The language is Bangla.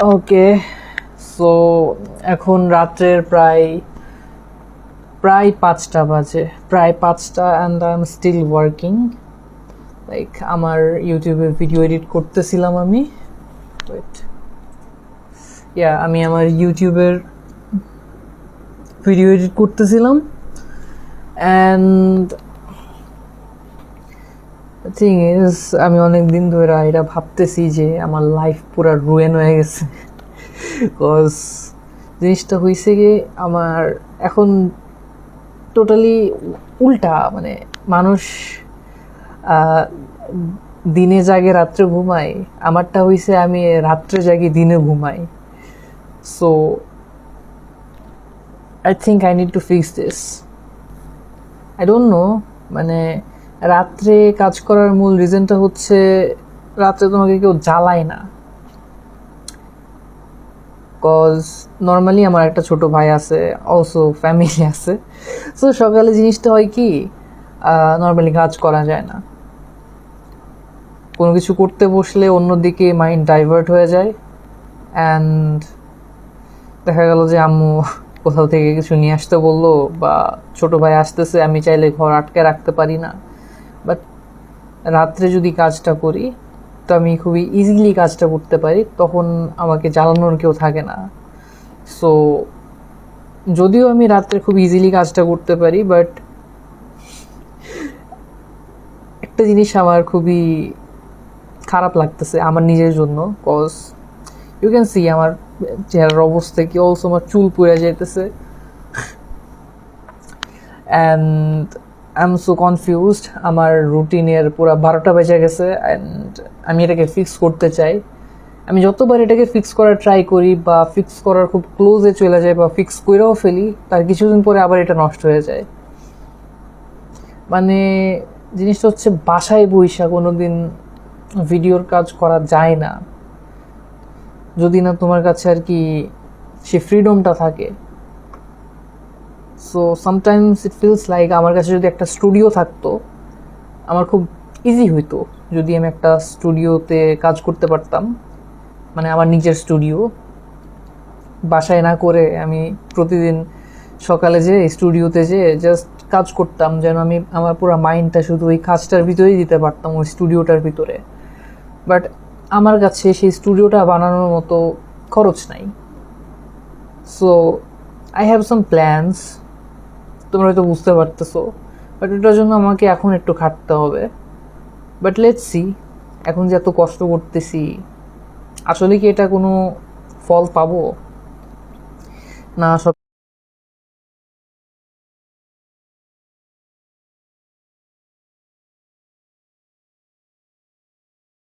ওকে, সো এখন রাত্রের প্রায় প্রায় 5টা বাজে, প্রায় 5টা, and I am still working. Like আমার ইউটিউবে ভিডিও এডিট করতেছিলাম আমি। ওয়েট, আমি আমার ইউটিউবের ভিডিও এডিট করতেছিলাম, অ্যান্ড থিং ইজ আমি অনেক দিন ধরে এটা ভাবতেছি যে আমার লাইফ পুরা রুয়েন হয়ে গেছে। বিকজ জিনিসটা হয়েছে গিয়ে আমার এখন টোটালি উল্টা, মানে মানুষ আহ, দিনে জাগে রাত্রে ঘুমাই, আমারটা হয়েছে আমি রাত্রে জাগি দিনে ঘুমাই। So I think I need to fix this. I don't know, মানে রাত্রে কাজ করার মূল রিজনটা হচ্ছে রাত্রে তোমাকে কেউ জ্বালায় না। কজ নর্মালি আমার একটা ছোট ভাই আছে, অলসো ফ্যামিলি আছে। সো সকালে জিনিসটা হয় কি, নর্মালি কাজ করা যায় না, কোনো কিছু করতে বসলে অন্যদিকে মাইন্ড ডাইভার্ট হয়ে যায়, অ্যান্ড দেখা গেল যে আম্মু কোথাও থেকে কিছু নিয়ে আসতে বললো, বা ছোট ভাই আসতেছে, আমি চাইলে ঘর আটকে রাখতে পারি না। বাট রাত্রে যদি কাজটা করি তো আমি খুবই ইজিলি কাজটা করতে পারি, তখন আমাকে জ্বালানোর কেউ থাকে না। সো যদিও আমি রাত্রে খুব ইজিলি কাজটা করতে পারি, বাট একটা জিনিস আমার খুবই খারাপ লাগতেছে আমার নিজের জন্য। কজ ইউ ক্যান সি আমার চেহারার অবস্থা কি, অলসো আমার চুল পুড়ে যেতেছে, and I am so confused. আমার রুটিনের পুরো 12টা বেজে গেছে, অ্যান্ড আমি এটাকে ফিক্স করতে চাই। আমি যতবার এটাকে ফিক্স করার ট্রাই করি বা ফিক্স করার খুব ক্লোজে চলে যায় বা ফিক্স করেও ফেলি, তার কিছুদিন পরে আবার এটা নষ্ট হয়ে যায়। মানে জিনিসটা হচ্ছে বাসায় বইসা কোনো দিন ভিডিওর কাজ করা যায় না, যদি না তোমার কাছে আর কি সে ফ্রিডমটা থাকে। So sometimes it feels like আমার কাছে যদি একটা স্টুডিও থাকতো আমার খুব ইজি হইতো, যদি আমি একটা স্টুডিওতে কাজ করতে পারতাম, মানে আমার নিজের স্টুডিও, বাসায় না করে আমি প্রতিদিন সকালে যে স্টুডিওতে যে জাস্ট কাজ করতাম, যেন আমি আমার পুরো মাইন্ডটা শুধু ওই কাজটার ভিতরেই দিতে পারতাম, ওই স্টুডিওটার ভিতরে। বাট আমার কাছে সেই স্টুডিওটা বানানোর মতো খরচ নাই। So I have some plans, তোমরা হয়তো বুঝতে পারতেছো, বাট এটার জন্য আমাকে এখন একটু খাটতে হবে। বাট লেটস সি, এখন যে এত কষ্ট করতেছি আসলে কি এটা কোনো ফল পাবো না, সব